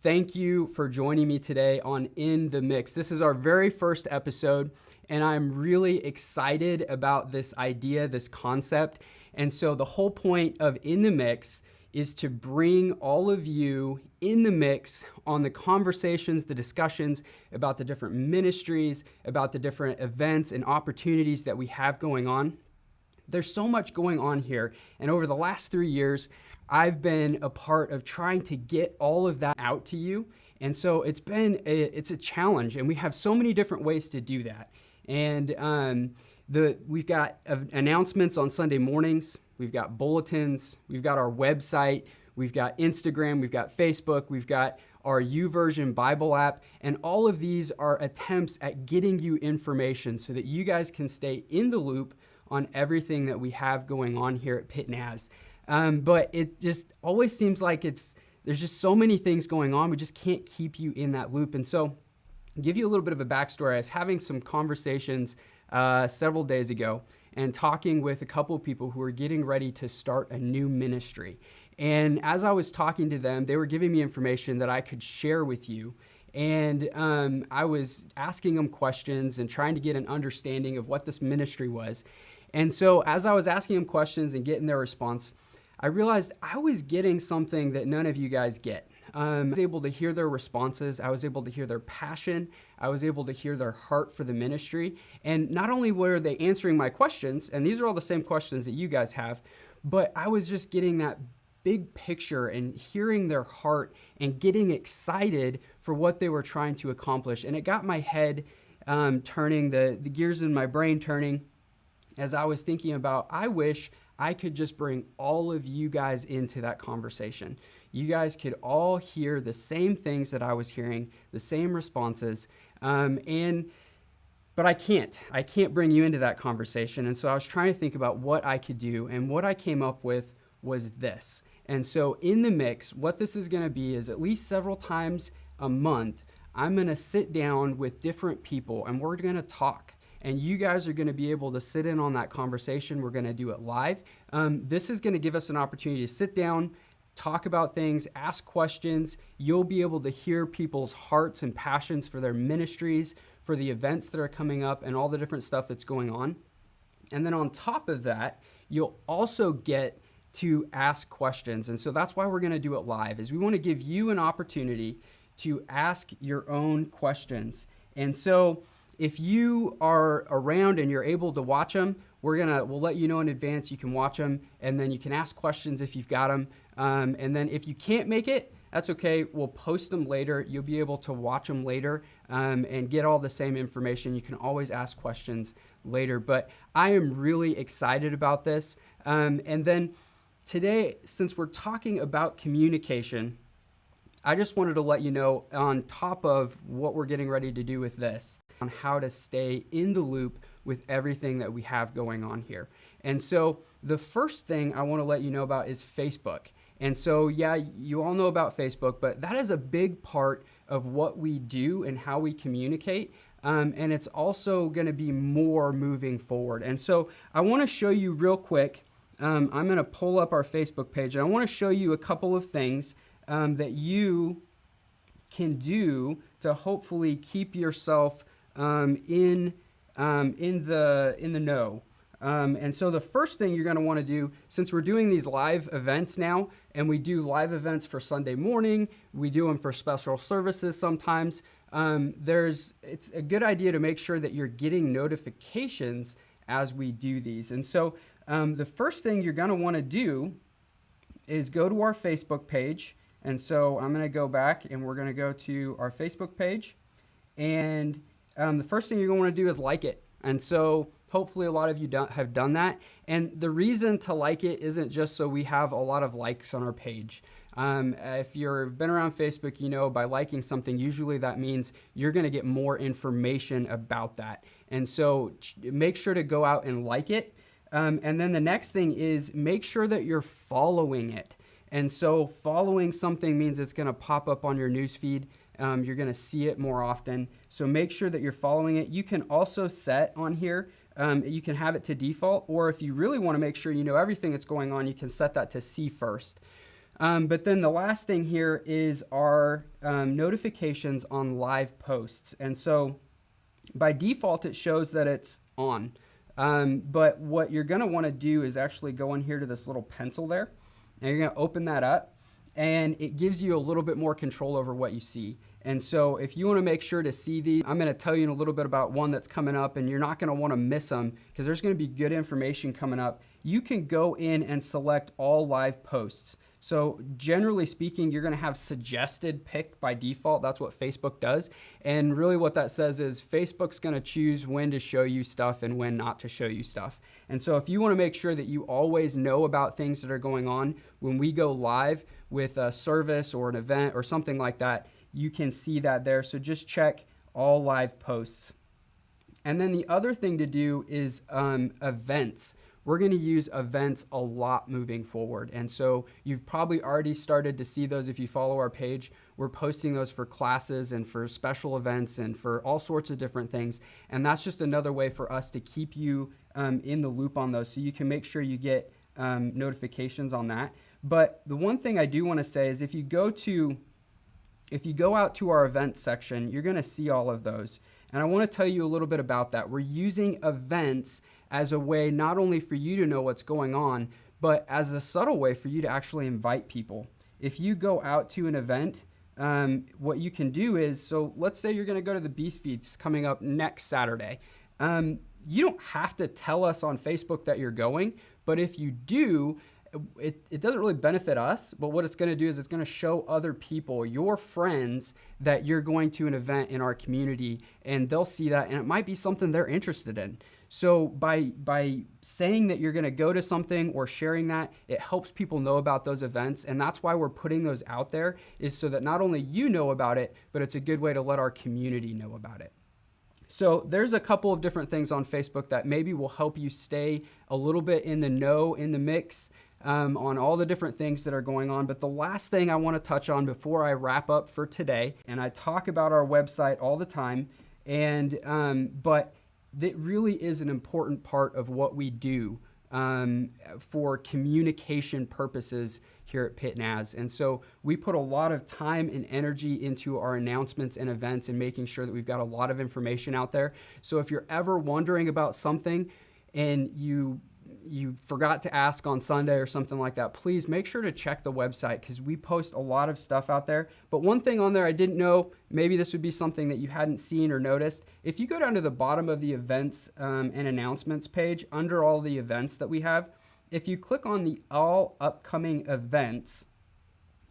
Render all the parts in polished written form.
thank you for joining me today on In the Mix. This is our very first episode, and I'm really excited about this idea, this concept. And so the whole point of In the Mix is to bring all of you in the mix on the conversations, the discussions about the different ministries, about the different events and opportunities that we have going on. There's so much going on here, and over the last 3 years, I've been a part of trying to get all of that out to you. And so it's a challenge, and we have so many different ways to do that. And we've got announcements on Sunday mornings, we've got bulletins, we've got our website, we've got Instagram, we've got Facebook, we've got our YouVersion Bible app, and all of these are attempts at getting you information so that you guys can stay in the loop on everything that we have going on here at Pitt Naz. But it just always seems like there's just so many things going on. We just can't keep you in that loop. And so I'll give you a little bit of a backstory. I was having some conversations several days ago and talking with a couple of people who were getting ready to start a new ministry. And as I was talking to them, they were giving me information that I could share with you. And I was asking them questions and trying to get an understanding of what this ministry was. And so as I was asking them questions and getting their response, I realized I was getting something that none of you guys get. I was able to hear their responses. I was able to hear their passion. I was able to hear their heart for the ministry. And not only were they answering my questions, and these are all the same questions that you guys have, but I was just getting that big picture and hearing their heart and getting excited for what they were trying to accomplish. And it got my head turning, the gears in my brain turning, as I was thinking about, I wish I could just bring all of you guys into that conversation. You guys could all hear the same things that I was hearing, the same responses, but I can't. I can't bring you into that conversation. And so I was trying to think about what I could do, and what I came up with was this. And so in the mix, what this is going to be is at least several times a month, I'm going to sit down with different people and we're going to talk. And you guys are going to be able to sit in on that conversation. We're going to do it live. This is going to give us an opportunity to sit down, talk about things, ask questions. You'll be able to hear people's hearts and passions for their ministries, for the events that are coming up, and all the different stuff that's going on. And then on top of that, you'll also get to ask questions. And so that's why we're going to do it live, is we want to give you an opportunity to ask your own questions. And so if you are around and you're able to watch them, we'll let you know in advance. You can watch them, and then you can ask questions if you've got them. And then if you can't make it, that's okay. We'll post them later. You'll be able to watch them later and get all the same information. You can always ask questions later. But I am really excited about this. And then today, since we're talking about communication, I just wanted to let you know, on top of what we're getting ready to do with this, on how to stay in the loop with everything that we have going on here. And so the first thing I want to let you know about is Facebook. And so, yeah, you all know about Facebook, but that is a big part of what we do and how we communicate. And it's also going to be more moving forward. And so I want to show you real quick. I'm going to pull up our Facebook page, and I want to show you a couple of things that you can do to hopefully keep yourself in the know. And so the first thing you're going to want to do, since we're doing these live events now, and we do live events for Sunday morning, we do them for special services sometimes, it's a good idea to make sure that you're getting notifications as we do these. And so the first thing you're going to want to do is go to our Facebook page. And so I'm going to go back, and we're going to go to our Facebook page. And the first thing you're going to want to do is like it. And so hopefully a lot of you have done that. And the reason to like it isn't just so we have a lot of likes on our page. If you've been around Facebook, you know by liking something, usually that means you're going to get more information about that. And so make sure to go out and like it. And then the next thing is make sure that you're following it. And so following something means it's going to pop up on your newsfeed. You're going to see it more often. So make sure that you're following it. You can also set on here, you can have it to default, or if you really want to make sure you know everything that's going on, you can set that to see first. But then the last thing here is our notifications on live posts. And so by default, it shows that it's on. But what you're going to want to do is actually go in here to this little pencil there. And you're going to open that up. And it gives you a little bit more control over what you see. And so if you want to make sure to see these, I'm going to tell you a little bit about one that's coming up, and you're not going to want to miss them because there's going to be good information coming up. You can go in and select all live posts. So generally speaking, you're going to have suggested picked by default. That's what Facebook does. And really what that says is Facebook's going to choose when to show you stuff and when not to show you stuff. And so if you want to make sure that you always know about things that are going on when we go live with a service or an event or something like that, you can see that there. So just check all live posts. And then the other thing to do is events. We're going to use events a lot moving forward. And so you've probably already started to see those if you follow our page. We're posting those for classes and for special events and for all sorts of different things. And that's just another way for us to keep you in the loop on those so you can make sure you get notifications on that. But the one thing I do want to say is if you go out to our events section, you're going to see all of those. And I want to tell you a little bit about that. We're using events as a way not only for you to know what's going on, but as a subtle way for you to actually invite people. If you go out to an event, what you can do is, so let's say you're going to go to the Beast Feeds coming up next Saturday. You don't have to tell us on Facebook that you're going, but if you do, it doesn't really benefit us, but what it's going to do is it's going to show other people, your friends, that you're going to an event in our community, and they'll see that, and it might be something they're interested in. So by saying that you're going to go to something or sharing that, it helps people know about those events, and that's why we're putting those out there, is so that not only you know about it, but it's a good way to let our community know about it. So there's a couple of different things on Facebook that maybe will help you stay a little bit in the know, in the mix, on all the different things that are going on. But the last thing I want to touch on before I wrap up for today, and I talk about our website all the time, but that really is an important part of what we do for communication purposes here at Pitt Naz. And so we put a lot of time and energy into our announcements and events and making sure that we've got a lot of information out there. So if you're ever wondering about something and you forgot to ask on Sunday or something like that, please make sure to check the website because we post a lot of stuff out there. But one thing on there I didn't know, maybe this would be something that you hadn't seen or noticed. If you go down to the bottom of the events and announcements page, under all the events that we have, if you click on the all upcoming events,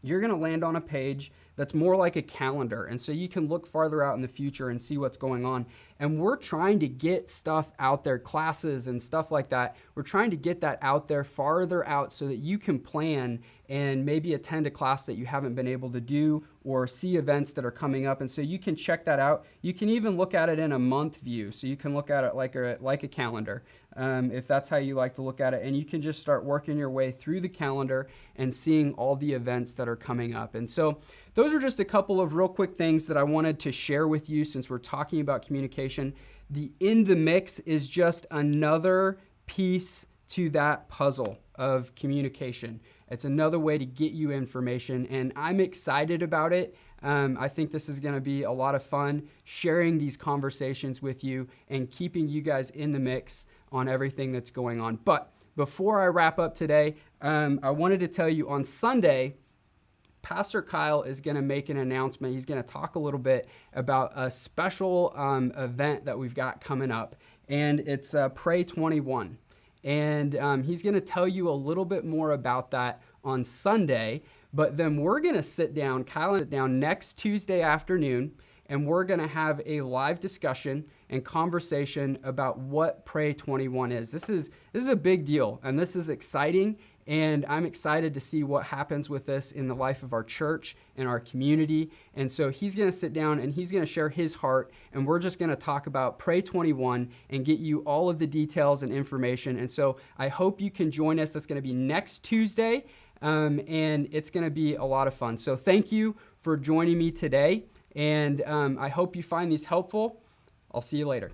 you're going to land on a page that's more like a calendar. And so you can look farther out in the future and see what's going on. And we're trying to get stuff out there, classes and stuff like that. We're trying to get that out there farther out so that you can plan and maybe attend a class that you haven't been able to do or see events that are coming up. And so you can check that out. You can even look at it in a month view. So you can look at it like a calendar, if that's how you like to look at it. And you can just start working your way through the calendar and seeing all the events that are coming up. And so those are just a couple of real quick things that I wanted to share with you since we're talking about communication. The In the Mix is just another piece to that puzzle of communication. It's another way to get you information, and I'm excited about it. I think this is going to be a lot of fun sharing these conversations with you and keeping you guys in the mix on everything that's going on. But before I wrap up today, I wanted to tell you on Sunday, Pastor Kyle is going to make an announcement. He's going to talk a little bit about a special event that we've got coming up, and it's Pray 21. And he's going to tell you a little bit more about that on Sunday, but then we're going to sit down, Kyle and sit down next Tuesday afternoon, and we're going to have a live discussion and conversation about what Pray 21 is. This is a big deal, and this is exciting. And I'm excited to see what happens with this in the life of our church and our community. And so he's going to sit down and he's going to share his heart. And we're just going to talk about Pray 21 and get you all of the details and information. And so I hope you can join us. That's going to be next Tuesday. And it's going to be a lot of fun. So thank you for joining me today. And I hope you find these helpful. I'll see you later.